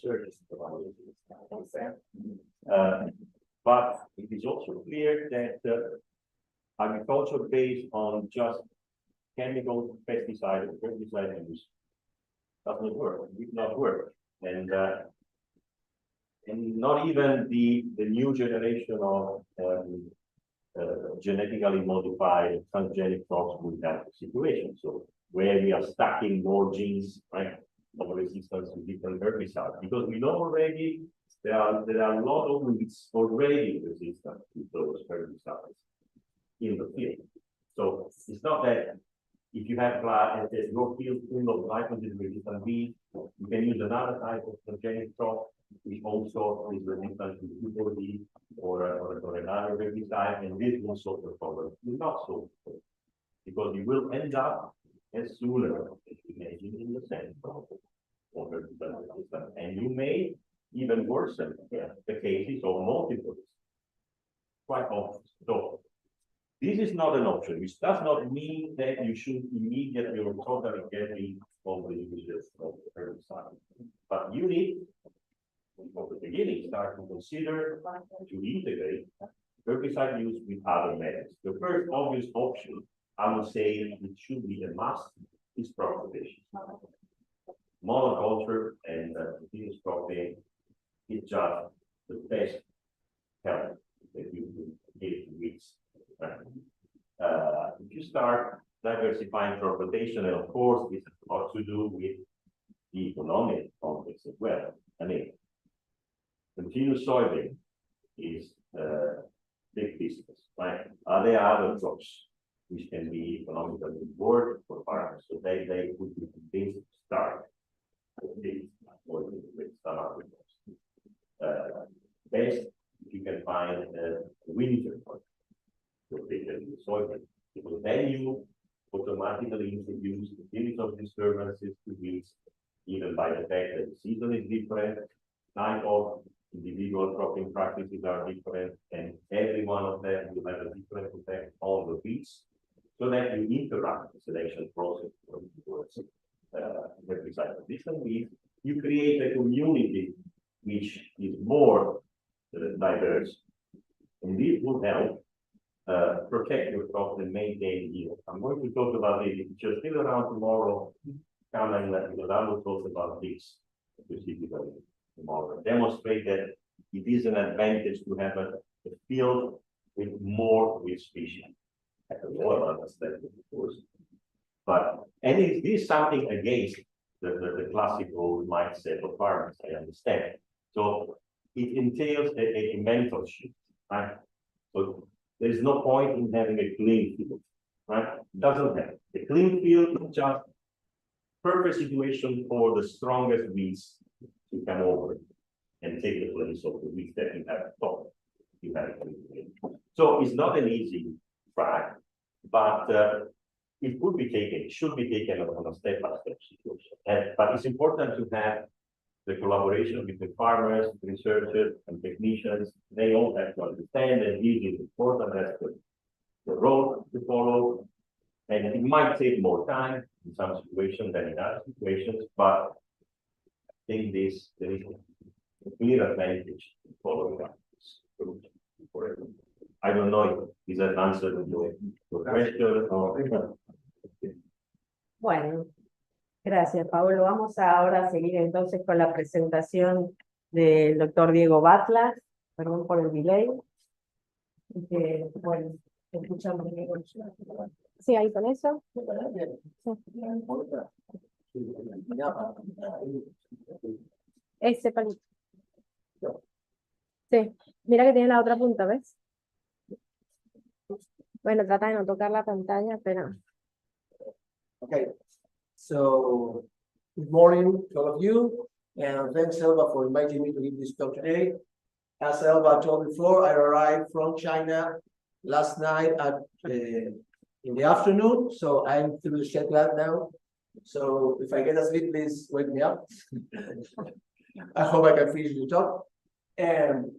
research. But it is also clear that agriculture based on just chemical pesticide and herbicide use does not work. It will not work, and not even the new generation of genetically modified transgenic crops will have the situation. So where we are stacking more genes, right, of resistance to different herbicides, because we know already there are a lot of weeds already resistant to those herbicides in the field. So it's not that if you have your field full of glyphosate-resistant weeds, you can use another type of transgenic crop which also is resistant to UPOD or another herbicide, and this will solve the problem. It will not solve the problem, because you will end up as sooner as you imagine in the same problem, and you may even worsen the cases of multiple quite often. So this is not an option, which does not mean that you should immediately or totally get rid of the uses of the herbicide. But you need, from the beginning, start to consider to integrate herbicide use with other methods. The first obvious option, I would say, it should be a must, is crop rotation. Monoculture and continuous cropping is just the best help that you can give to weeds. If you start diversifying crop rotation, and of course, this has a lot to do with the economic context as well. I mean, continuous soybean is big business, right? There are other crops which can be economically rewarded for farmers, so they would be convinced to start with some other crops. Best if you can find a winter crop rotated with soybean, because then you automatically introduce a series of disturbances to weeds, even by the fact that the season is different, type of individual cropping practices are different, and every one of them will have a different effect on the weeds, so that you interrupt the selection process towards herbicide resistant weeds. You create a community which is more diverse, and this will help protect your crop and maintain yield. I'm going to talk about this. If you're still around tomorrow, come and let me know. I will talk about this specifically tomorrow. Demonstrate that it is an advantage to have a field with more weed species. At a lower understanding, of course. But and it is something against the classical mindset of farmers, I understand. So it entails a mental shift, right? So there is no point in having a clean field, right? It doesn't have. A clean field is just perfect situation for the strongest weeds to come over and take the place of the weeds that you have thought you have. So it's not an easy track, but it could be taken, it should be taken on a step-by-step situation. But it's important to have the collaboration with the farmers, researchers, and technicians. They all have to understand that this is important, that's the road to follow. And it might take more time in some situations than in other situations, but I think there is a clear advantage in following up this for everyone. I don't know if that answered your question or... Bueno, gracias, Pablo. Vamos ahora a seguir entonces con la presentación del doctor Diego Batlas. Perdón por el delay. Bueno, escuchamos. Sí, ahí con eso. Ese palito. Sí, mira que tiene la otra punta, ¿ves? Bueno, trata de no tocar la pantalla, pero... Okay, so good morning to all of you, and thanks Elba for inviting me to give this talk today. As Elba told before, I arrived from China last night in the afternoon, so I'm through the jet lag now. So if I get asleep, please wake me up. I hope I can finish the talk. And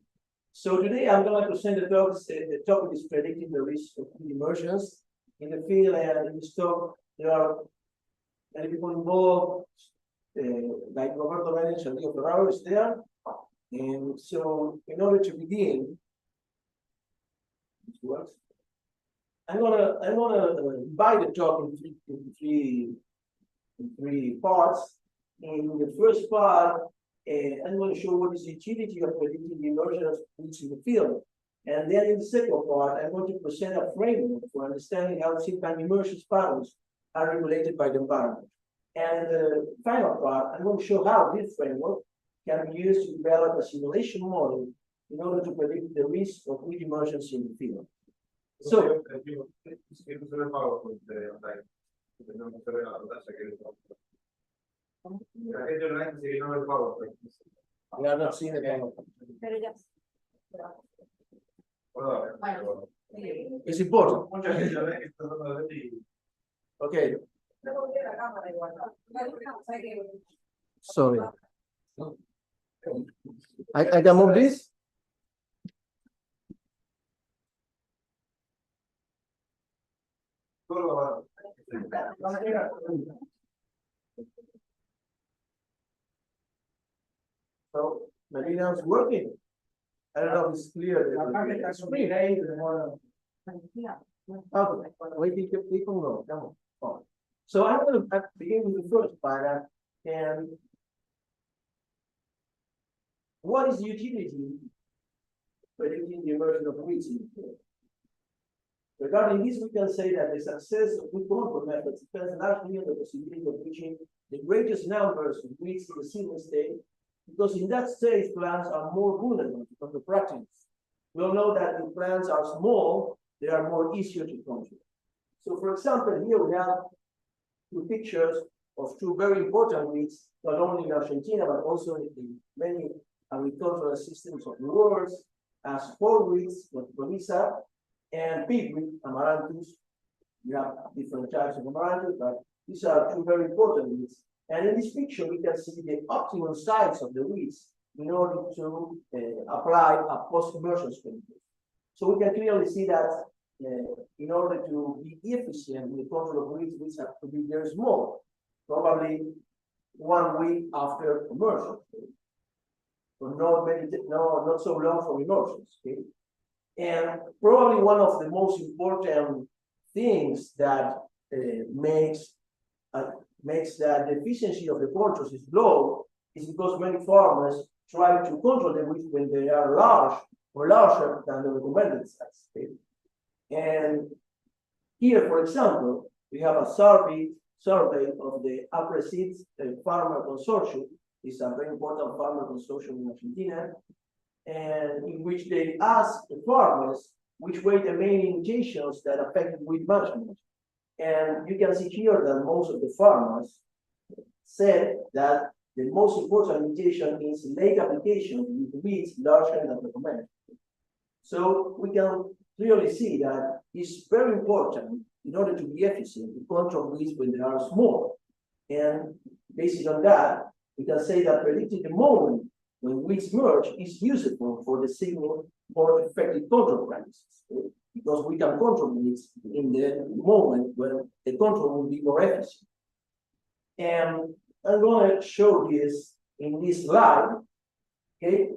so today I'm going to present the talk. The topic is predicting the risk of immersions in the field, and in this talk there are many people involved, like Roberto mentioned, Leo Ferraro is there. And so in order to begin, this works. I'm gonna divide the talk in three parts. In the first part, I'm going to show what is the utility of predicting the emergence of fluids in the field. And then in the second part, I'm going to present a framework for understanding how simple immersion patterns are regulated by the environment. And the final part, I'm going to show how this framework can be used to develop a simulation model in order to predict the risk of fluid immersions in the field. So, we are not seeing the panel. Pero ya. It's important. Okay. Sorry. I can move this? So maybe now it's working. I don't know if it's clear. Okay, wait till people know. Come on. So I'm going to begin with the first part. And what is the utility predicting the emergence of fluids in the field? Regarding this, we can say that the success of good control methods depends largely on the possibility of reaching the greatest numbers of fluids in the seedling state, because in that stage, plants are more vulnerable to control practices. We all know that if plants are small, they are more easier to control. So, for example, here we have two pictures of two very important weeds, not only in Argentina, but also in many agricultural systems of the world, as spore weeds, Coniza, and pigweed, Amaranthus. We have different types of Amaranthus, but these are two very important weeds. And in this picture, we can see the optimal size of the weeds in order to apply a post-immersion sprinkler. So we can clearly see that in order to be efficient with the control of weeds have to be very small, probably 1 week after immersion. So not so long from immersions. Okay? And probably one of the most important things that makes that the efficiency of the controls is low is because many farmers try to control the weeds when they are large or larger than the recommended size. Okay? And here, for example, we have a survey of the APRESID Farmer Consortium. It's a very important farmer consortium in Argentina, and in which they ask the farmers which were the main limitations that affected weed management. And you can see here that most of the farmers said that the most important limitation is late application with weeds larger than recommended. So we can clearly see that it's very important in order to be efficient to control weeds when they are small. And based on that, we can say that predicting the moment when weeds merge is useful for the signal more effective control practices, because we can control weeds in the moment when the control will be more efficient. And I'm going to show this in this slide. Okay,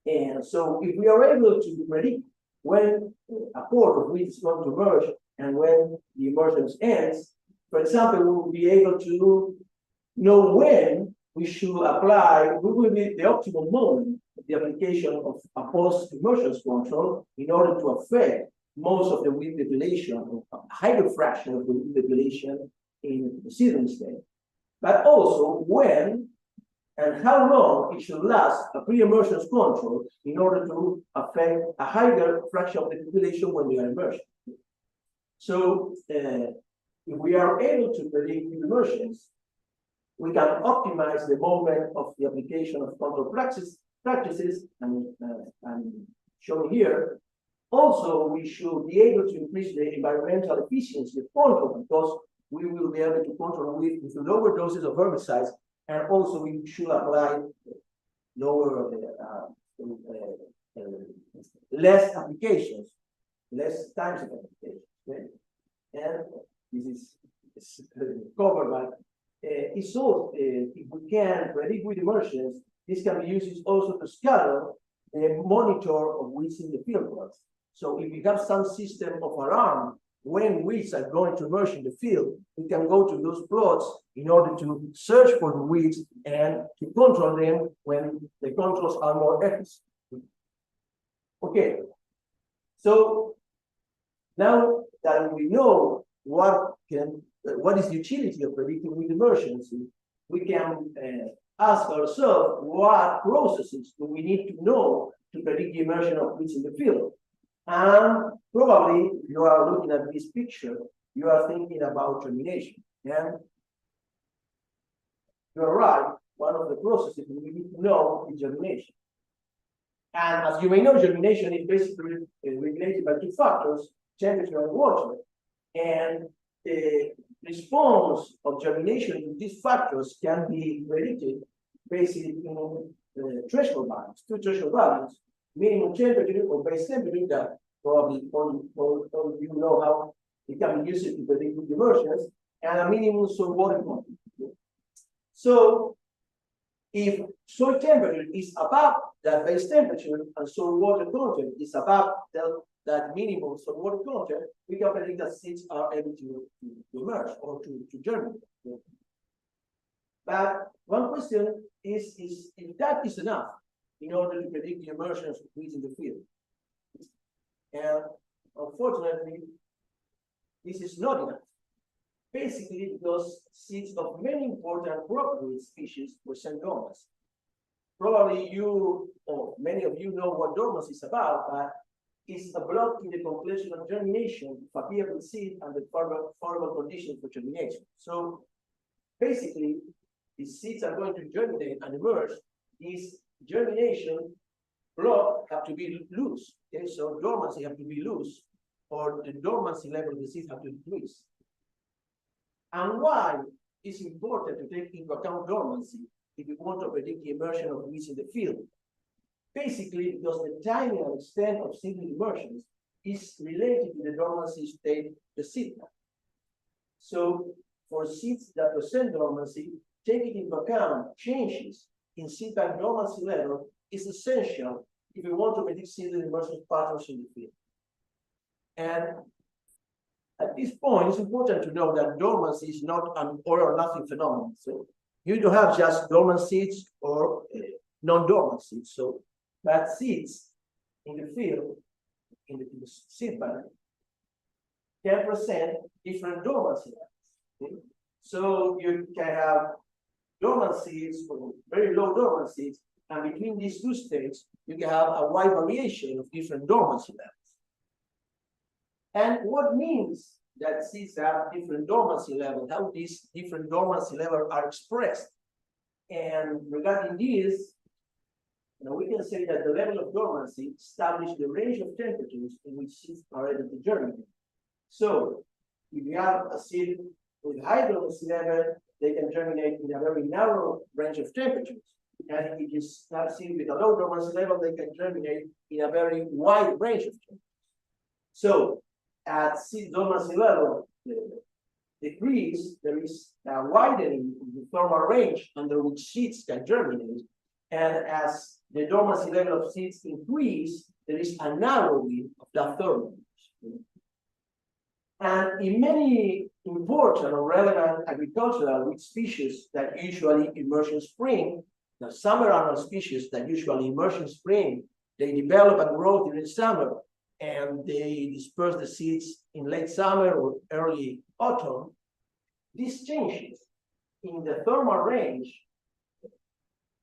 and so if we are able to predict when a pore of weeds is going to merge and when the emergence ends, for example, we will be able to know when we should apply, what will be the optimal moment of the application of a post-emergence control in order to affect most of the weed population, a higher fraction of the weed population in the seedling state. But also when and how long it should last a pre-emergence control in order to affect a higher fraction of the population when they are emerging. So if we are able to predict emergence, we can optimize the moment of the application of control practices and shown here. Also, we should be able to increase the environmental efficiency of control because we will be able to control with lower doses of herbicides, and also we should apply lower, less applications, less times of application. Okay? And this is covered by. It's also, if we can predict with immersions, this can be used also to schedule the monitor of weeds in the field was. So if we have some system of alarm when weeds are going to emerge in the field, we can go to those plots in order to search for the weeds and to control them when the controls are more efficient. Okay, so now that we know what is the utility of predicting with immersions, we can ask ourselves what processes do we need to know to predict the immersion of weeds in the field. And probably you are looking at this picture, you are thinking about germination. And you're right, one of the processes we need to know is germination. And as you may know, germination is basically regulated by two factors, temperature and water. And the response of germination to these factors can be predicted basically in threshold values, two threshold values, minimum temperature or base temperature that probably all of you know how it can be used to predict with immersions, and a minimum soil water content. So if soil temperature is above that base temperature and soil water content is above that minimum soil water content, we can predict that seeds are able to emerge or to germinate. But one question is if that is enough in order to predict the emergence of weeds in the field. And unfortunately, this is not enough. Basically, because seeds of many important crop weed species present dormancy. Probably you or many of you know what dormancy is about, but it's a block in the completion of germination of a bearded seed and the favorable conditions for germination. So basically, the seeds are going to germinate and emerge. This germination block have to be loose. Okay, so dormancy have to be loose, or the dormancy level of the seed have to decrease. And why it's important to take into account dormancy if you want to predict the immersion of weeds in the field? Basically, because the timing and extent of seedling immersions is related to the dormancy state of the seed bank. So for seeds that present dormancy, taking into account changes in seed bank dormancy level is essential if we want to predict seedling immersion patterns in the field. And at this point, it's important to know that dormancy is not an all or nothing phenomenon. So you don't have just dormant seeds or non-dormant seeds. So that seeds in the field, in the seed bank, can present different dormancy levels. Okay? So you can have dormant seeds or very low dormant seeds, and between these two states, you can have a wide variation of different dormancy levels. And what means that seeds have different dormancy levels, how these different dormancy levels are expressed. And regarding this, we can say that the level of dormancy establishes the range of temperatures in which seeds are able to germinate. So if you have a seed with high dormancy level, they can germinate in a very narrow range of temperatures. And if you have seed with a low dormancy level, they can germinate in a very wide range of temperatures. So at seed dormancy level decrease, there is a widening of the thermal range under which seeds can germinate. And as the dormancy level of seeds increase, there is a narrowing of that thermal range. And in many important or relevant agricultural weed species that usually emerge in spring, the summer annual species that usually emerge in spring, they develop and grow during summer, and they disperse the seeds in late summer or early autumn. These changes in the thermal range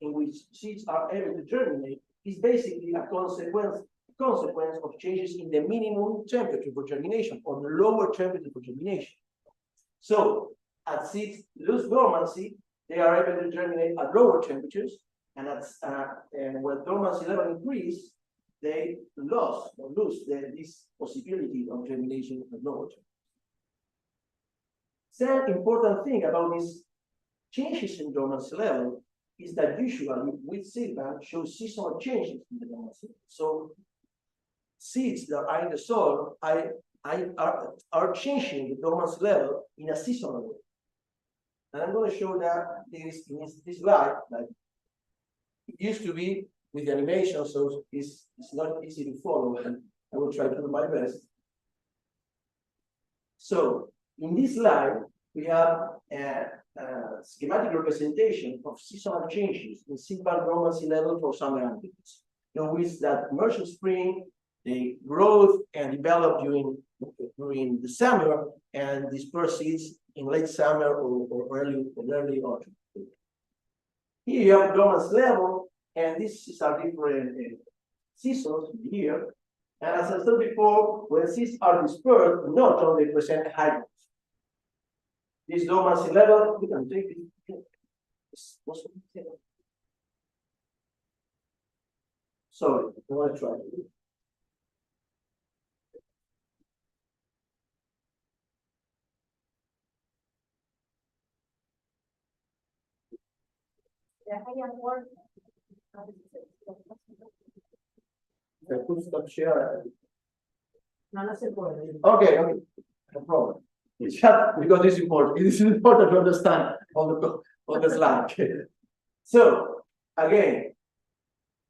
in which seeds are able to germinate is basically a consequence of changes in the minimum temperature for germination or the lower temperature for germination. So as seeds lose dormancy, they are able to germinate at lower temperatures, and when dormancy level increase, they lose this possibility of germination at lower temperatures. Second important thing about these changes in dormancy level is that usually with seed bank show seasonal changes in the dormancy. So seeds that are in the soil are changing the dormancy level in a seasonal way. And I'm going to show that this in this slide, like it used to be with the animation, so it's not easy to follow, and I will try to do my best. So in this slide, we have a schematic representation of seasonal changes in seedbed dormancy level for summer amplitudes. In which that commercial spring, the growth and develop during the summer and disperse seeds in late summer or early autumn. Here you have dormancy level, and this is our different seasons in the year. And as I said before, when seeds are dispersed, not only present high. This dormancy level, we can take it. Sorry, I want to try. I could stop share. No se puede. Okay, no problem. It's just because it's important. It is important to understand on the slide. So again,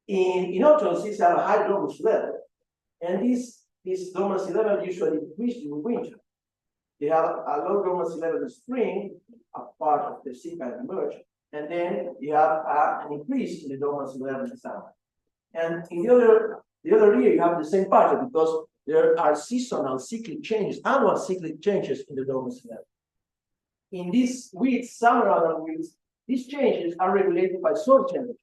in autumn, seeds have a high dormancy level, and this dormancy level usually increases in winter. They have a low dormancy level in spring, a part of the seed can emerge, and then you have an increase in the dormancy level in summer. And in the other year, you have the same pattern because there are seasonal cyclic changes, annual cyclic changes in the dormancy level. In these weeks, summer and weeks, these changes are regulated by soil temperature.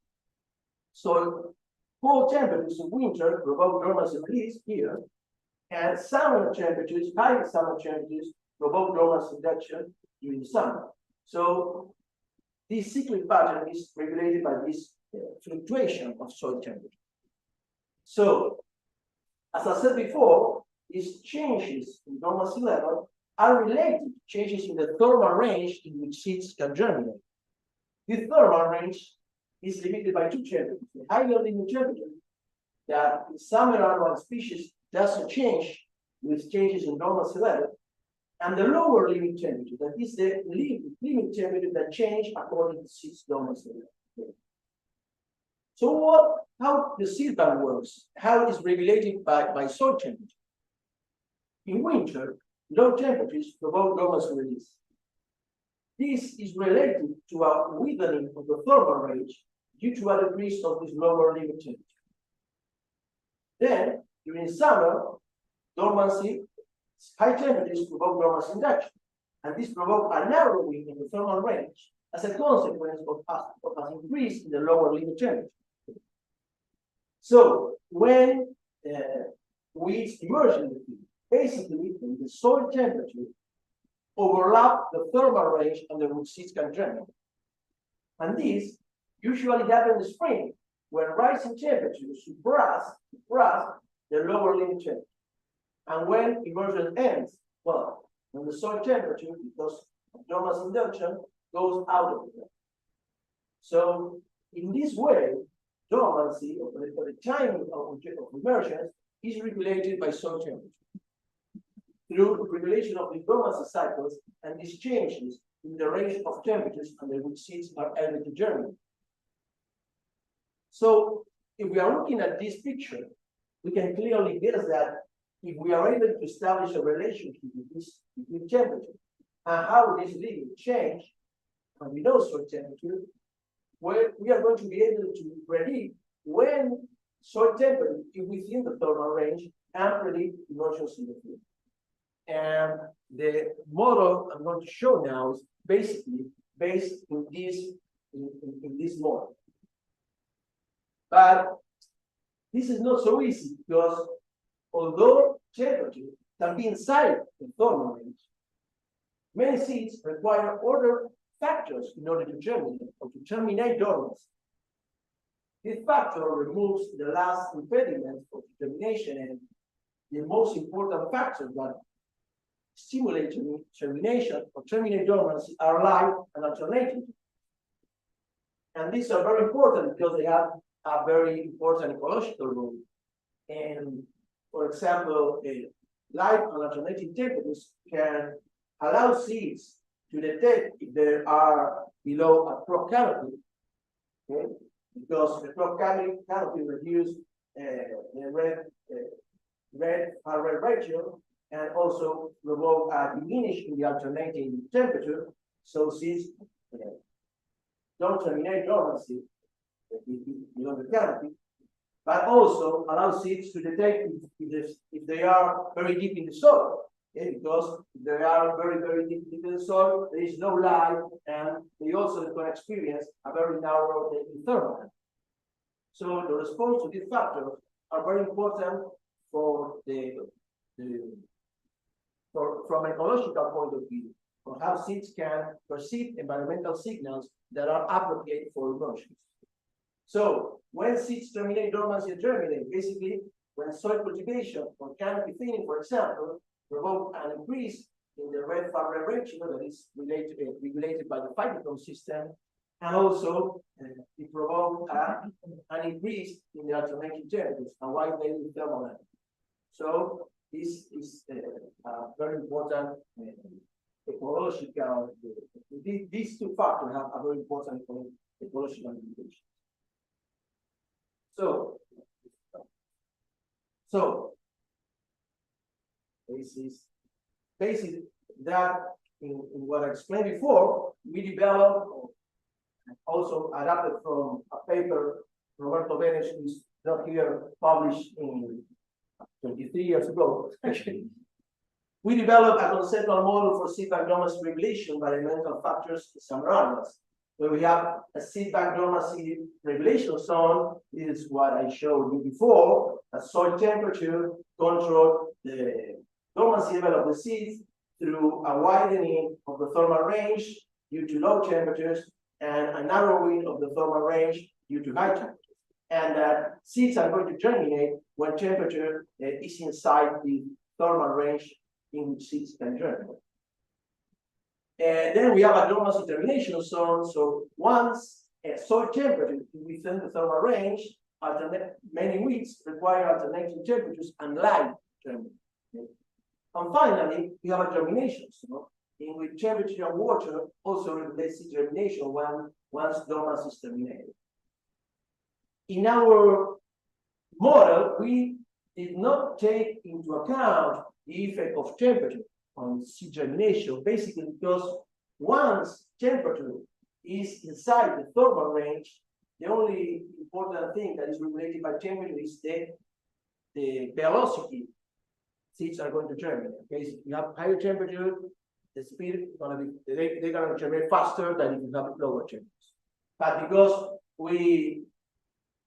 So cold temperatures in winter provoke dormancy release here, and summer temperatures, high summer temperatures, provoke dormancy induction during the summer. So this cyclic pattern is regulated by this fluctuation of soil temperature. So, as I said before, these changes in dormancy level are related to changes in the thermal range in which seeds can germinate. This thermal range is limited by two temperatures. The higher limit temperature that in summer annual species doesn't change with changes in dormancy level, and the lower limit temperature, that is the limit temperature that change according to seed's dormancy level. So how the seed bank works, how it is regulated by soil temperature. In winter, low temperatures provoke dormancy release. This is related to a widening of the thermal range due to a decrease of this lower limit temperature. Then, during summer, dormancy, high temperatures provoke dormancy induction, and this provoke a narrowing in the thermal range as a consequence of an increase in the lower limit temperature. So, when weeds emerge in the field, basically, the soil temperature overlap the thermal range under which seeds can germinate. And this usually happens in the spring, when rising temperatures suppress the lower limit temperature. And when immersion ends, well, when the soil temperature, because of dormancy induction, goes out of the. So, in this way, dormancy, or the timing of immersion, is regulated by soil temperature through regulation of the dormancy cycles and these changes in the range of temperatures under which seeds are able to germinate. So, if we are looking at this picture, we can clearly guess that if we are able to establish a relationship between temperature and how this limit change, and we know soil temperature, where we are going to be able to predict when soil temperature is within the thermal range and predict emergence in the field. And the model I'm going to show now is basically based in this model. But this is not so easy because although temperature can be inside the thermal range, many seeds require other factors in order to germinate or to terminate dormancy. This factor removes the last impediment for germination, and the most important factors that stimulate germination or terminate dormancy are light and alternating. And these are very important because they have a very important ecological role. And for example, light and alternating temperatures can allow seeds to detect if they are below a crop canopy. Okay, because the crop canopy reduce the red ratio and also provoke a diminish in the alternating temperature. So seeds don't terminate dormancy below the canopy, but also allow seeds to detect if they are very deep in the soil. Okay, because if they are very deep in the soil, there is no light, and they also can experience a very narrow thermal. So the response to these factors are very important for from an ecological point of view, for how seeds can perceive environmental signals that are appropriate for emotions. So when seeds terminate dormancy and germinate, basically when soil cultivation or canopy thinning, for example, provoke an increase in the red ratio that is regulated by the phytochrome system, and also it provoke an increase in the alternating temperatures and wide daily thermal energy. So this is very important ecological. These two factors have a very important ecological implication. So this is basically that in what I explained before, we developed also adapted from a paper Roberto Benes is not here published in 23 years ago. We developed a conceptual model for seed bank dormancy regulation by environmental factors in some areas. Where we have a seed bank dormancy regulation zone. This is what I showed you before. A soil temperature control the dormancy level of the seeds through a widening of the thermal range due to low temperatures and a narrowing of the thermal range due to high temperatures. And that seeds are going to germinate when temperature is inside the thermal range in which seeds can germinate. And then we have a dormancy termination zone. So once a soil temperature is within the thermal range, many weeds require alternating temperatures and light germination. And finally, we have a germination zone in which temperature and water also regulates seed germination once dormancy is terminated. In our model, we did not take into account the effect of temperature on seed germination, basically because once temperature is inside the thermal range, the only important thing that is regulated by temperature is the velocity seeds are going to germinate. Okay, so if you have higher temperature, the speed is going to be, they're going to germinate faster than if you have lower temperatures. But because we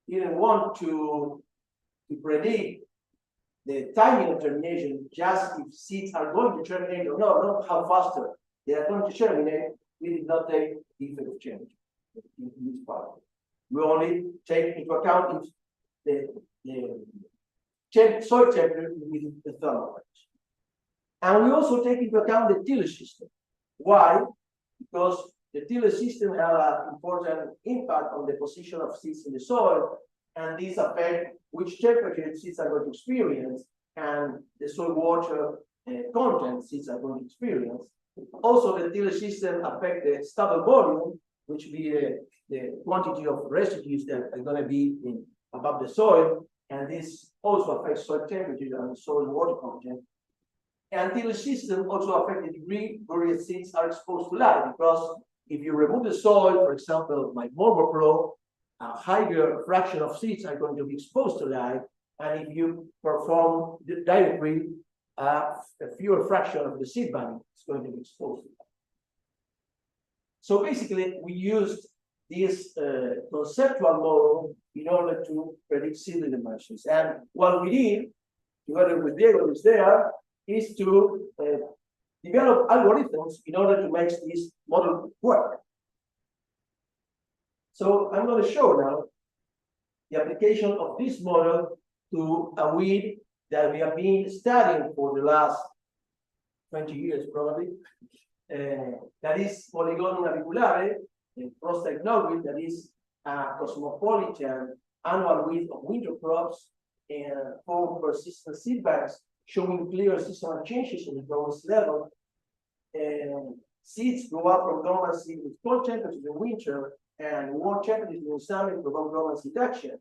didn't want to predict the timing of germination, just if seeds are going to germinate or not how faster they are going to germinate, we did not take the effect of change in this part. We only take into account if the soil temperature with the thermal range. And we also take into account the tillage system. Why? Because the tillage system has an important impact on the position of seeds in the soil, and these affect which temperature seeds are going to experience and the soil water content seeds are going to experience. Also, the tillage system affects the stubble volume, which be the quantity of residues that are going to be above the soil, and this also affects soil temperature and soil water content. And tillage system also affects the degree where seeds are exposed to light, because if you remove the soil, for example, like Morbopro, a higher fraction of seeds are going to be exposed to light, and if you perform directly, a fewer fraction of the seed bank is going to be exposed to light. So basically, we used this conceptual model in order to predict seedling dimensions. And what we did, together with Diego is there, is to develop algorithms in order to make this model work. So I'm going to show now the application of this model to a weed that we have been studying for the last 20 years, probably. That is Polygonum naviculare, a prostate knotweed that is a cosmopolitan annual weed of winter crops and for persistent seed banks, showing clear seasonal changes in the growth level. seeds go up from dormancy with cold temperatures in winter and warm temperatures in summer to prolong dormancy reduction.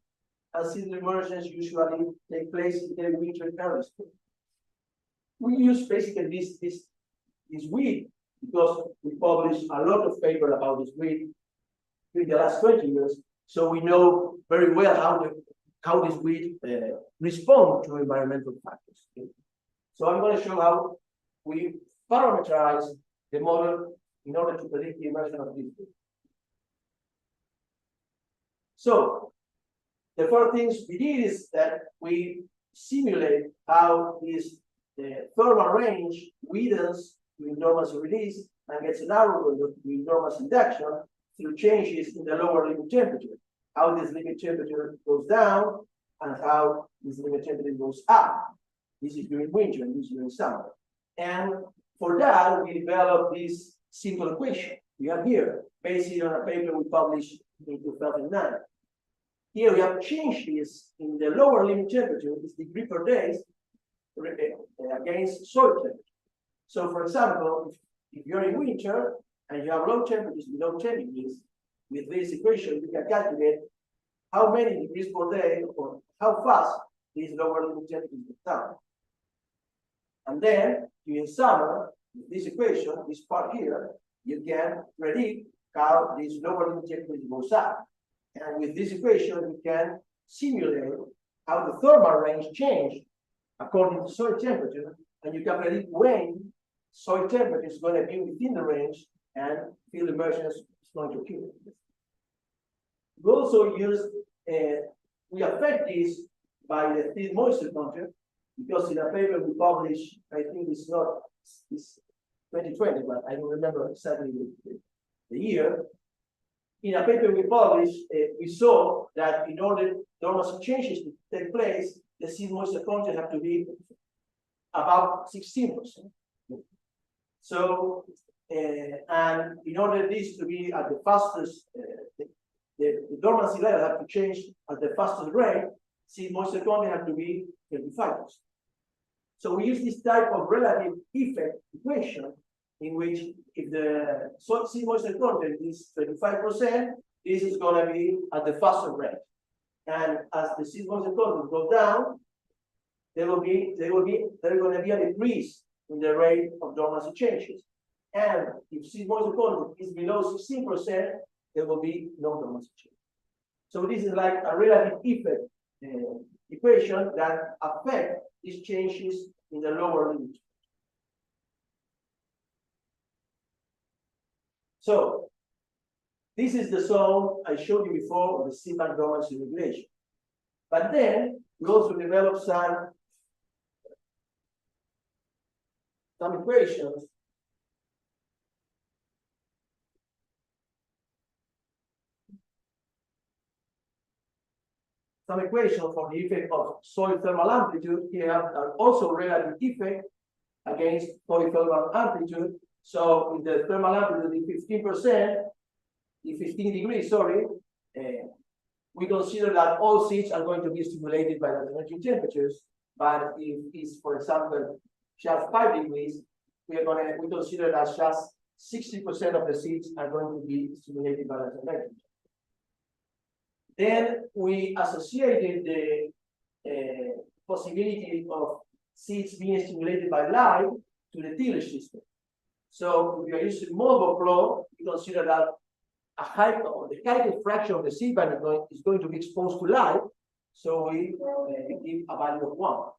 And seed emergence usually take place in the winter early spring. We use basically this weed because we published a lot of paper about this weed in the last 20 years. So we know very well how this weed respond to environmental factors. Okay? So I'm going to show how we parameterize the model in order to predict the emergence of this weed. So the first things we did is that we simulate how this thermal range widens with dormancy release and gets narrower with dormancy induction through changes in the lower limit temperature. How this limit temperature goes down and how this limit temperature goes up. This is during winter and this is during summer. And for that, we developed this simple equation we have here, based on a paper we published in 2009. Here we have changes in the lower limit temperature, this degree per day, against soil temperature. So for example, if you're in winter and you have low temperatures below 10 degrees, with this equation, you can calculate how many degrees per day or how fast these lower limit temperatures go down. And then during summer, with this equation, this part here, you can predict how this lower limit temperature goes up. And with this equation, you can simulate how the thermal range change according to soil temperature, and you can predict when soil temperature is going to be within the range and field emergence is going to occur. We also use, we affect this by the seed moisture content, because in a paper we published, I think it's 2020, but I don't remember exactly the year. In a paper we published, we saw that in order dormancy changes to take place, the seed moisture content have to be about 16%. So, and in order this to be at the fastest, the dormancy level have to change at the fastest rate, seed moisture content have to be 35%. So we use this type of relative effect equation in which if the seed moisture content is 35%, this is going to be at the faster rate. And as the seed moisture content goes down, there going to be a decrease in the rate of dormancy changes. And if seed moisture content is below 16%, there will be no dormancy change. So this is like a relative effect equation that affect these changes in the lower limit. So this is the zone I showed you before of the seedbank dormancy regulation. But then we also developed some equations for the effect of soil thermal amplitude. Here are also relative effect against soil thermal amplitude. So in the thermal amplitude is 15%, in 15 degrees, sorry, we consider that all seeds are going to be stimulated by the emerging temperatures. But if it's, for example, just 5 degrees, we consider that just 60% of the seeds are going to be stimulated by the emerging. Then we associated the possibility of seeds being stimulated by light to the tillage system. So if we are using multiple flow, we consider that the high fraction of the seed bank is going to be exposed to light. So we give a value of 1.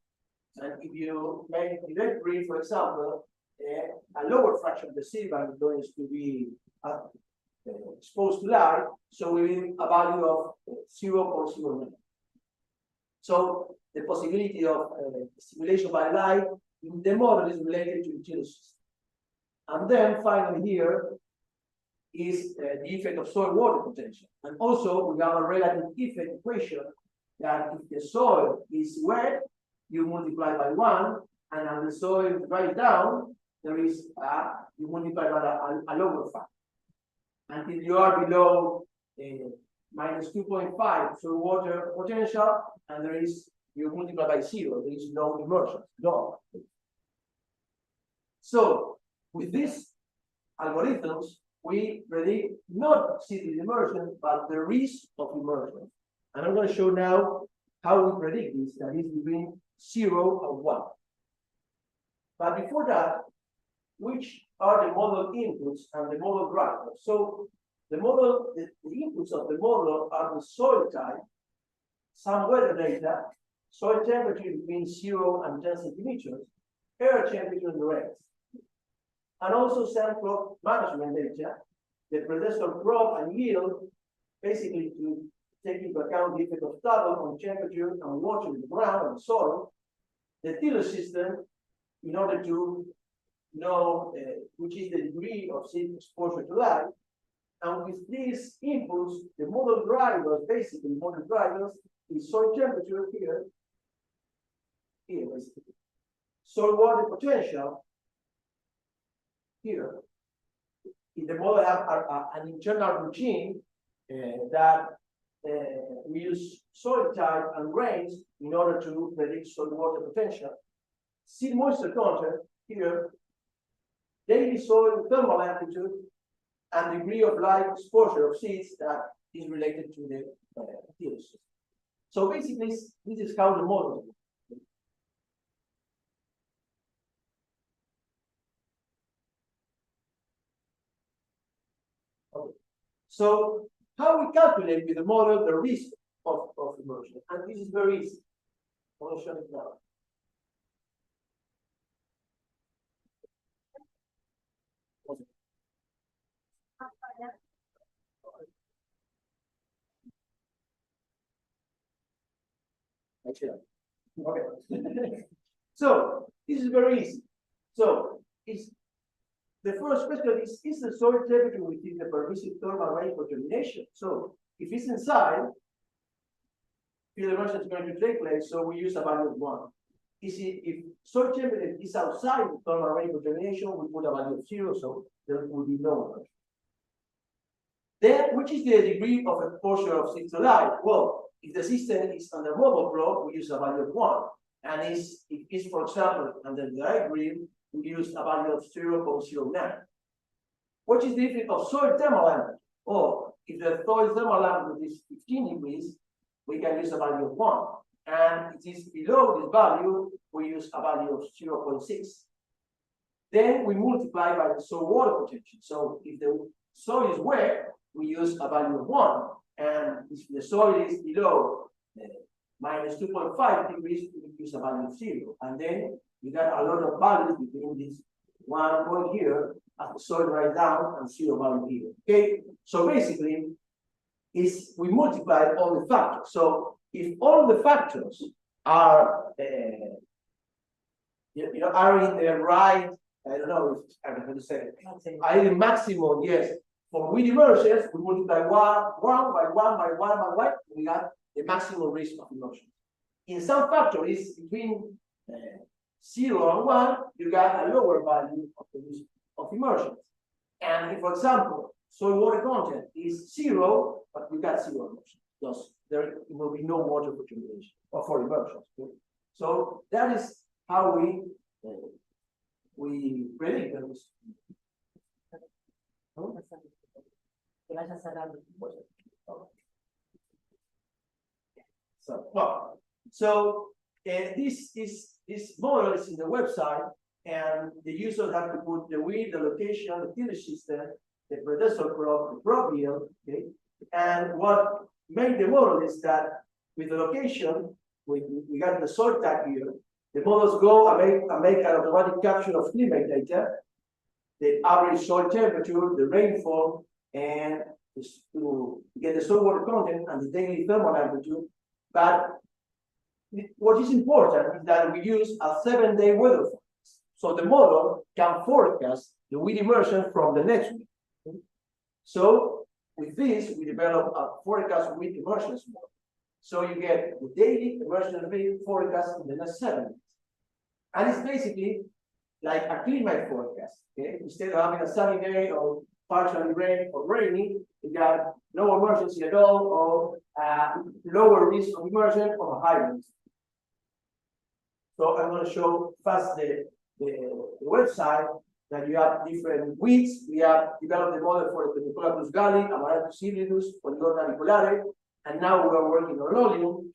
And if you make direct green, for example, a lower fraction of the seed bank is going to be exposed to light, so we give a value of 0.09. So the possibility of stimulation by light in the model is related to the tillage system. And then finally here is the effect of soil water potential. And also we have a relative effect equation that if the soil is wet, you multiply by 1, and as the soil dries down, there is you multiply by a lower factor. Until you are below minus 2.5 soil water potential, and you multiply by 0, there is no immersion, no. So with this algorithms, we predict not city immersion, but the risk of immersion. And I'm going to show now how we predict this, that is between 0 and 1. But before that, which are the model inputs and the model drivers? So the model, the inputs of the model are the soil type, some weather data, soil temperature between 0 and 10 centimeters, air temperature and the rest. And also some crop management data, the predecessor crop and yield, basically to take into account the effect of stubble on temperature and water in the ground and soil, the tiller system, in order to know which is the degree of seed exposure to light. And with these inputs, the model drivers, basically model drivers, is soil temperature here, basically. Soil water potential here. In the model have an internal routine that we use soil type and rains in order to predict soil water potential. Seed moisture content here, daily soil thermal amplitude, and degree of light exposure of seeds that is related to the fields. So basically, this is how the model is. Okay. So how we calculate with the model the risk of immersion, and this is very easy. I want to show it now. Okay. So this is very easy. So is the first question is the soil temperature within the permissive thermal range for germination? So if it's inside, field immersion is going to take place, so we use a value of 1. If soil temperature is outside the thermal range for germination, we put a value of 0, so there will be no immersion. Then, which is the degree of exposure of seed to light? Well, if the system is under model plot, we use a value of 1. And if it's, for example, under the diagram, we use a value of 0.09. What is the effect of soil thermal amplitude? Or if the soil thermal amplitude is 15 degrees, we can use a value of 1. And it is below this value, we use a value of 0.6. Then we multiply by the soil water potential. So if the soil is wet, we use a value of 1. And if the soil is below minus 2.5 degrees, we use a value of 0. And then you got a lot of values between this 1 point here at the soil right down and 0 value here. Okay, so basically, we multiply all the factors. So if all the factors are are in the right, I don't know if I can say it, are in maximum, yes. For with immersions, we multiply 1 by 1 by 1 by 1, we got the maximum risk of immersion. In some factors between 0 and 1, you got a lower value of the risk of immersion. And if, for example, soil water content is 0, but we got 0 immersion, thus there will be no water for germination or for immersion. Okay? So that is how we predict the risk. So this model is in the website, and the users have to put the wind, the location, the tiller system, the predecessor crop, the crop yield. Okay, and what made the model is that with the location, we got the soil type here. The models go and make an automatic capture of climate data, the average soil temperature, the rainfall, and to get the soil water content and the daily thermal amplitude. But what is important is that we use a 7-day weather forecast. So the model can forecast the wind immersion from the next week. Okay? So with this, we develop a forecast wind immersions model. So you get the daily immersion rate forecast in the next 7 days. And it's basically like a climate forecast. Okay? Instead of having a sunny day or partially rain or rainy, you got no emergency at all, or lower risk of immersion or high risk. So I'm going to show first the website that you have different widths. We have developed the model for the Pediculus galli, Amaranthus hybridus, Polydorna auriculare, and now we are working on Lolium.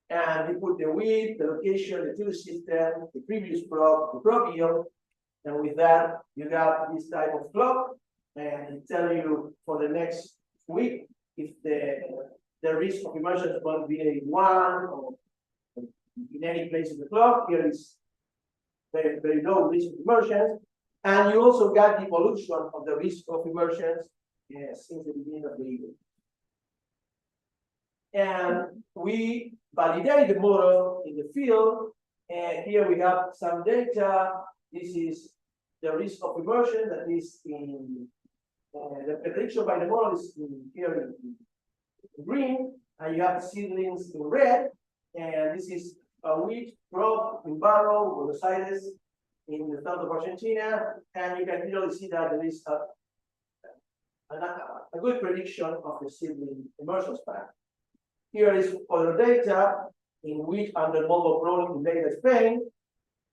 And we put the width, the location, the field system, the previous crop, the crop yield, and with that, you got this type of clock, and it tells you for the next week if the risk of immersion is going to be a 1 or in any place in the clock. Here is very, very low risk of immersions. And you also got the evolution of the risk of immersions since the beginning of the year. And we validate the model in the field. And here we have some data. This is the risk of immersion that is in the prediction by the model is here in green, and you have seedlings in red. And this is a wheat crop in Barro, Buenos Aires, in the south of Argentina. And you can clearly see that there is a good prediction of the seedling immersion span. Here is other data in wheat under model growing in Lleida, Spain.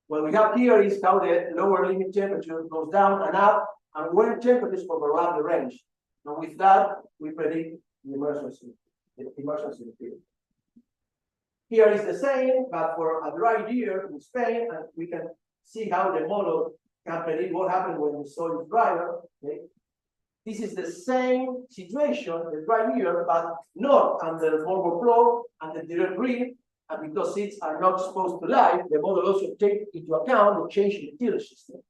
What we have here is how the lower limit temperature goes down and up, and when temperatures overlap the range. And with that, we predict the immersions in the field. Here is the same, but for a dry year in Spain, and we can see how the model can predict what happens when the soil is drier. Okay? This is the same situation, the dry year, but not under formal flow and the direct breed. And because seeds are not exposed to light, the model also takes into account the change in the tillage system.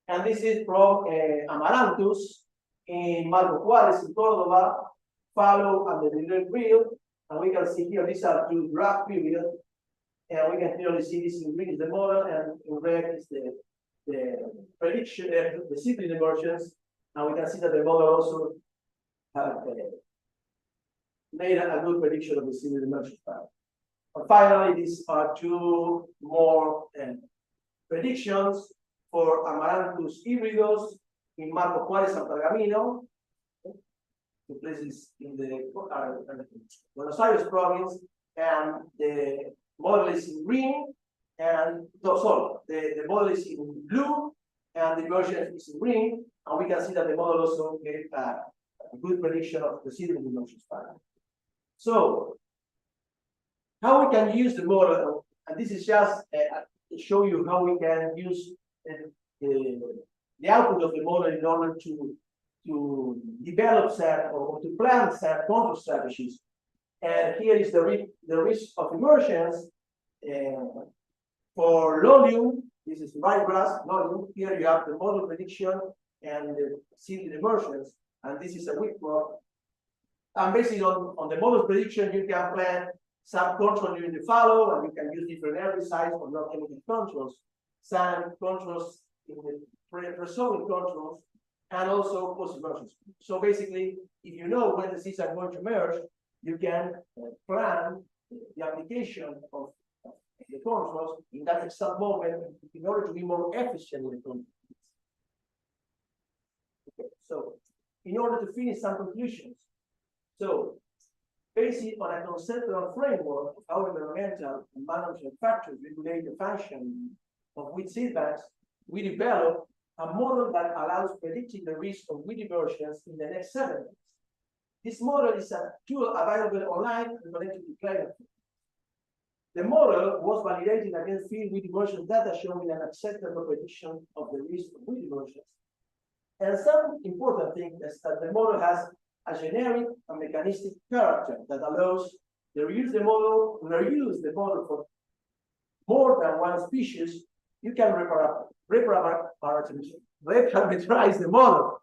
And this is from Amaranthus in Marcos Juárez in Córdoba, fallow and the direct breed. And we can see here these are 2 drought periods. And we can clearly see this in green is the model, and in red is the prediction, the seedling emergence. And we can see that the model also have made a good prediction of the seedling emergence pattern. And finally, these are 2 more predictions for Amaranthus hybridus in Marcos Juárez and Pergamino, the places in the Buenos Aires province, and the model is in green, and the model is in blue, and the immersion is in green, and we can see that the model also gave a good prediction of the seedling immersion pattern. So, how we can use the model, and this is just to show you how we can use the output of the model in order to develop set or to plan set control strategies. And here is the risk of immersions for Lolium. This is ryegrass, Lolium. Here you have the model prediction and the seedling immersions, and this is a wheat crop. And based on the model prediction, you can plan some control during the fallow, and you can use different herbicides or not chemical controls, some controls in the pre-sowing controls, and also post-immersions. So basically, if you know when the seeds are going to emerge, you can plan the application of the controls in that exact moment in order to be more efficient with the controls. Okay, so in order to finish some conclusions, so based on a conceptual framework of how environmental and management factors regulate the function of wheat seed banks, we developed a model that allows predicting the risk of wheat immersions in the next 7 years. This model is a tool available online related to climate change. The model was validated against field wheat immersion data showing an acceptable prediction of the risk of wheat immersions. And some important thing is that the model has a generic and mechanistic character that allows to reuse the model for more than one species. You can reparameterize the model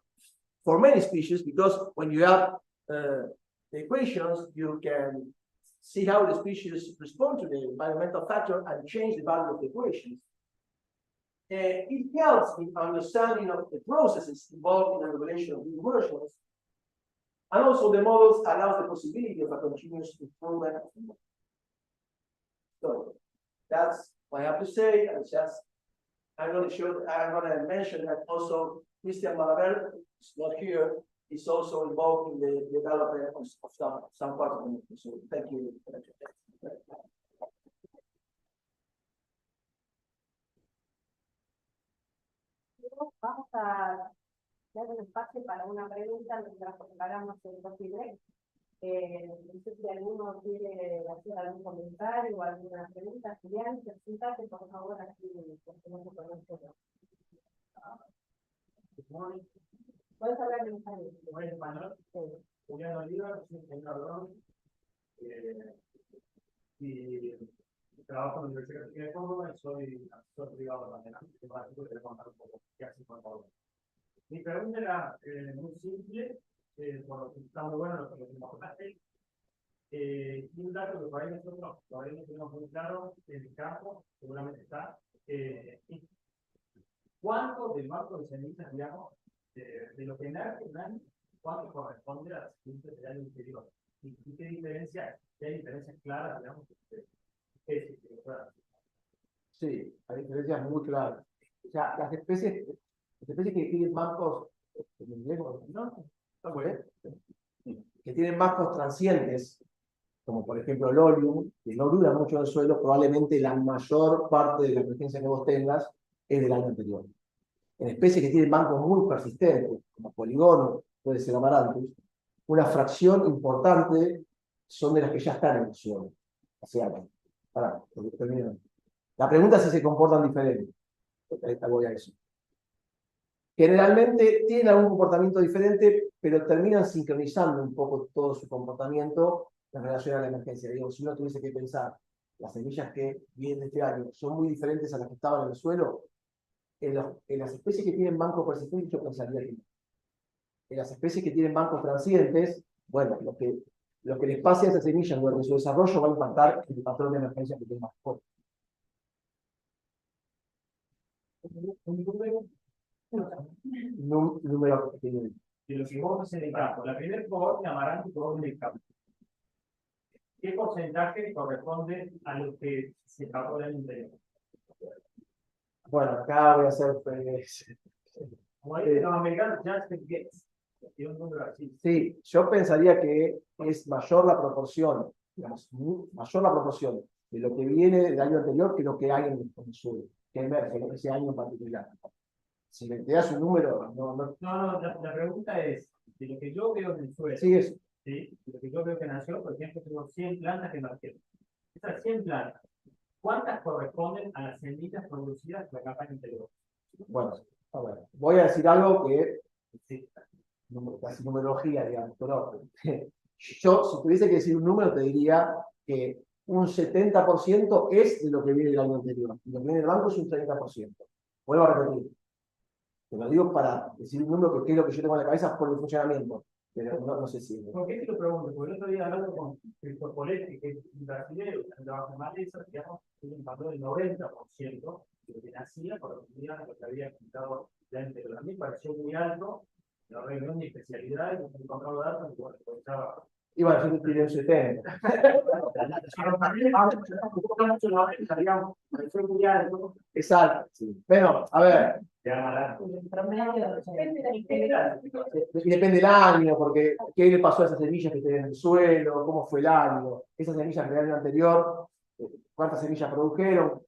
for many species, because when you have the equations, you can see how the species respond to the environmental factor and change the value of the equations. It helps in understanding of the processes involved in the regulation of the immersions. And also the models allows the possibility of a continuous improvement. So that's what I have to say. I'm going to mention that also Christian Malaber is not here. He's also involved in the development of some part of it. So thank you. vamos a dar un espacio para una pregunta mientras preparamos el posible. No sé si alguno quiere hacer algún comentario o alguna pregunta. Julián, presentate por favor aquí, porque no se conoce. Puedes hablar en español. Sí. Julián Oliva, soy ingeniero agrónomo, y trabajo en la Universidad de Córdoba y soy asesor privado también. Te contar un poco qué hace con Córdoba. Mi pregunta era muy simple, por lo que está muy bueno lo que nos contaste. Y un dato que por ahí nosotros todavía no tenemos muy claro en el campo, seguramente está. ¿Cuánto del banco de semillas, digamos, de lo que nace un año, cuánto corresponde a las semillas del año anterior? ¿Y qué diferencia, qué hay diferencias claras, digamos, que Sí, hay diferencias muy claras. O sea, las especies que tienen bancos, en inglés, ¿no? Que tienen bancos transientes, como por ejemplo el Olium, que no dura mucho en el suelo, probablemente la mayor parte de la emergencia que vos tengas es del año anterior. En especies que tienen bancos muy persistentes, como Poligono, puede ser Amaranthus, una fracción importante son de las que ya están en el suelo. O sea, la pregunta es si se comportan diferente. Voy a eso. Generalmente tienen algún comportamiento diferente, pero terminan sincronizando un poco todo su comportamiento en relación a la emergencia. Digo, si uno tuviese que pensar, las semillas que vienen de este año son muy diferentes a las que estaban en el suelo, en las especies que tienen bancos persistentes yo pensaría que no. En las especies que tienen bancos transientes, bueno, lo que les pase a esas semillas durante su desarrollo va a impactar el patrón de emergencia que tengan. Número que tienen. de los que vos en el campo? La primera cohorte de Amaranto y cohorte en el campo. ¿Qué porcentaje corresponde a lo que se pagó el año anterior? Bueno, acá voy a hacer. Como dicen los americanos, just the guess. Tiene un número así. Sí, yo pensaría que es mayor la proporción, digamos, mayor la proporción de lo que viene del año anterior que lo que hay en el suelo, que emerge en ese año en particular. Si me das un número, no. No, la pregunta es, de lo que yo veo en el suelo, Sí, eso. ¿sí? De lo que yo veo que nació, por ejemplo, tengo 100 plantas que nacieron. Esas 100 plantas, ¿cuántas corresponden a las semillas producidas en la campaña anterior? Bueno, a ver, voy a decir algo que sí, casi numerología, digamos, pero yo, si tuviese que decir un número, te diría que un 70% es de lo que viene del año anterior. Y lo que viene del banco es un 30%. Vuelvo a repetir. Te lo digo para decir un número que es lo que yo tengo en la cabeza por el funcionamiento. Pero no sé si. ¿Por qué te lo pregunto? Porque el otro día hablando con Víctor Poletti, que es un brasileño, que trabaja en Maleza, digamos, tiene un valor del 90% de lo que nacía, correspondía a lo que había quitado de anterior. A mí me pareció muy alto, la reunión de especialidad, y no encontraba datos, y bueno, estaba. Y bueno, yo te tiré un 70. Exacto. Sí. Bueno, a ver. Y depende del año, porque qué le pasó a esas semillas que tienen en el suelo, cómo fue el año, esas semillas del año anterior, cuántas semillas produjeron,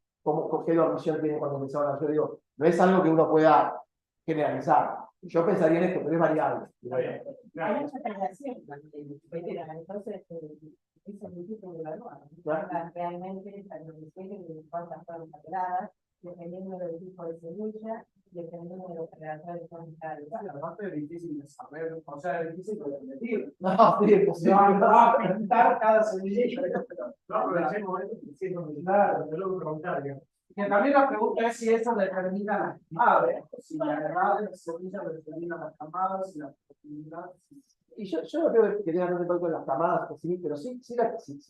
qué dormición tienen cuando empezaron a. Yo digo, no es algo que uno pueda generalizar. Yo pensaría en esto, pero es variable. Hay mucha relación entonces eso es difícil de evaluar. Realmente cuántas fueron saturadas, dependiendo del tipo de semilla, dependiendo de los predadores que son necesarios. Aparte es difícil de saber, o sea, es difícil de medir. No, sí, es posible. No va a pintar cada semilla. No aprovechemos esto que sí es claro, te lo voy a preguntar, digamos. Que también la pregunta es si eso determina las camadas, si la verdad de las semillas determina las camadas, si las oportunidades. Y yo no creo que tenga tanto que ver con las camadas, sí, pero sí, si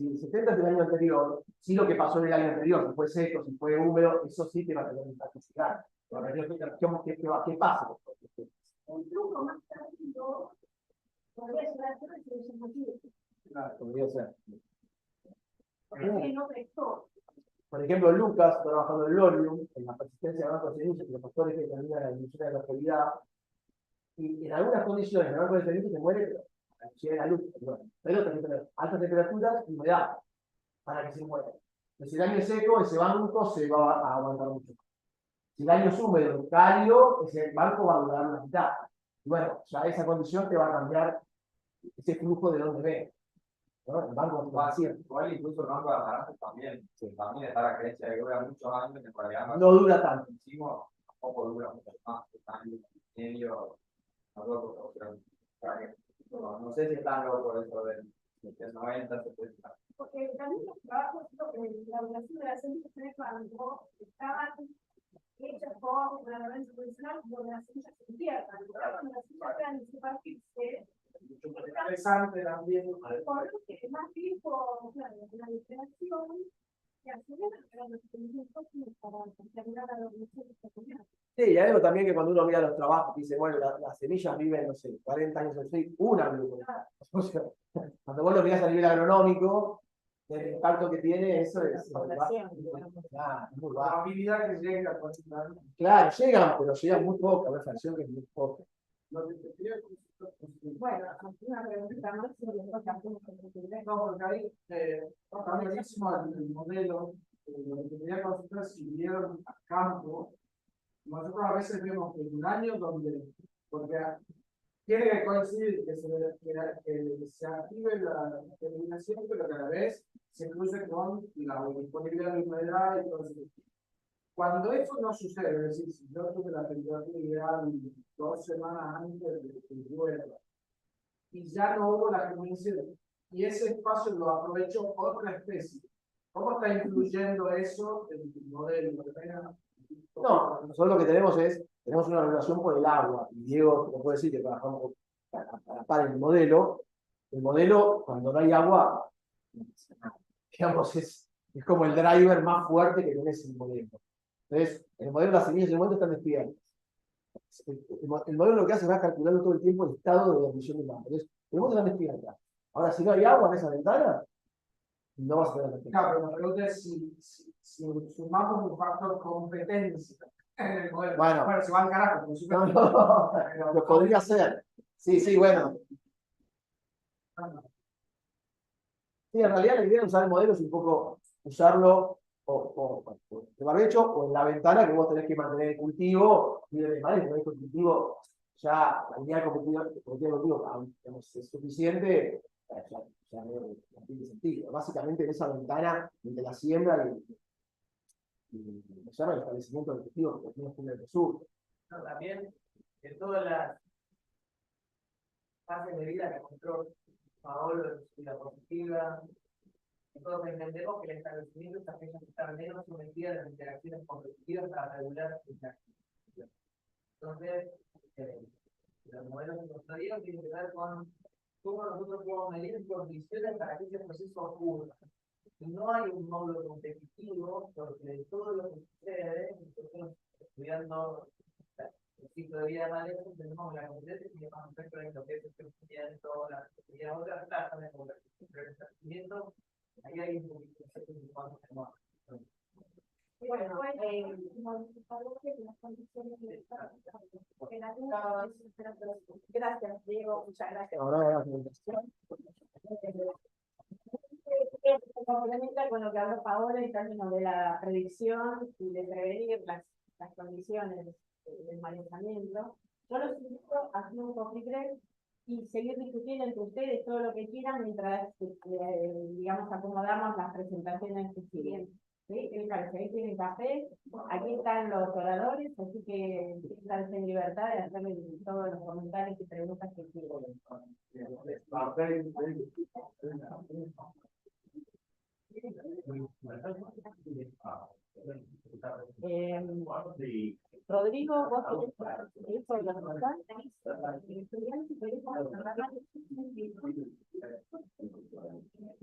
el 70 es del año anterior, sí lo que pasó en el año anterior, si fue seco, si fue húmedo, eso sí te va a tener un impacto gigante. ¿Qué pasa? Un truco más práctico podría ser hacer ese motivo. Claro, podría ser. Porque no prestó. Por ejemplo, Lucas, trabajando en el Olium, en la persistencia de bancos de semillas, los factores que determinan la dilución de la fertilidad, y en algunas condiciones, el banco de semillas se muere, pero llega la luz, pero también tener altas temperaturas y humedad para que se muera. Entonces, si el año es seco, ese banco se va a aguantar mucho. Si el año es húmedo, cálido, ese banco va a durar la mitad. Y bueno, ya esa condición te va a cambiar ese flujo de donde ven. ¿No? El banco va a decir, Igual incluso el banco de Amaranto también, también está la creencia de que dura muchos años, en realidad no dura tanto. tampoco dura mucho más, años y medio, no, no sé si están locos eso del 90, 70. Porque también los trabajos, la obligación de la semilla se cuando estaban hechas por una organización profesional donde las semillas se entierran. Cuando las semillas quedan en superficie, Interesante también. por lo que es más tiempo, claro, la liberación, que acelera los procedimientos para terminar la organización de esta comunidad. Sí, y hay algo también que cuando uno mira los trabajos, dice, bueno, las semillas viven, no sé, 40 años así, una vive. O sea, cuando vos lo mirás a nivel agronómico, el impacto que tiene, eso es. Claro, muy La bajo. habilidad que llega con Claro, llegan, pero llegan muy poco, la fracción que es muy poca. Bueno, una pregunta más sobre lo que hacemos con el primer. No, porque ahí está buenísimo el modelo. Lo que quería consultar si vieron a campo. Nosotros a veces vemos que en un año donde, porque tiene que coincidir que se active la terminación, pero que a la vez se cruce con la disponibilidad de humedad y todo eso. Cuando eso no sucede, es decir, si yo tuve la temperatura ideal 2 semanas antes de que llueva, y ya no hubo la germinación, y ese espacio lo aprovechó otra especie, ¿cómo está influyendo eso en el modelo? No, nosotros lo que tenemos una regulación por el agua, y Diego te puede decir que trabajamos para el modelo. El modelo, cuando no hay agua, digamos, es como el driver más fuerte que tenés en el modelo. Entonces, en el modelo las semillas de momento están despiertas. El modelo lo que hace es va calculando todo el tiempo el estado de dormición del banco. Entonces, el momento están despiertas. Ahora, si no hay agua en esa ventana, no vas a tener la Claro, pero la pregunta es si sumamos un factor competencia en el modelo. Bueno, Se va al carajo, como si fuera- no, lo podría hacer. Sí, bueno. Sí, en realidad la idea de usar el modelo es un poco usarlo de barbecho o en la ventana que vos tenés que mantener el cultivo, y de manera que el cultivo ya la unidad competitiva digamos, es suficiente, ya no tiene sentido. Básicamente en esa ventana entre la siembra y se llama el establecimiento del cultivo que tiene en el sur. No, también en todas las fases de vida que mostró Paolo en su vida positiva, todos entendemos que el establecimiento es aquella que está menos sometida a las interacciones competitivas para regular la actividad. Entonces, los modelos de construcción tienen que ver con cómo nosotros podemos medir condiciones para que ese proceso ocurra. Si no hay un módulo competitivo, porque todo lo que sucede, nosotros estudiando el ciclo de vida de madera, tenemos la competencia y vamos a ver lo que es el crecimiento, la actividad, otras tasas de conversión, pero el crecimiento, ahí hay un poquito de cuando tenemos. Bueno, modificadores de las condiciones de gracias, Diego, muchas gracias. Ahora, Complementa con lo que habló Paola en términos de la predicción y de prevenir las condiciones del manejamiento. Yo los invito a hacer un coffee break y seguir discutiendo entre ustedes todo lo que quieran mientras, digamos, acomodamos las presentaciones que siguen. ¿Sí? Ahí tienen café, aquí están los oradores, así que están en libertad de hacerle todos los comentarios y preguntas que quieran. Rodrigo, vos tenés por la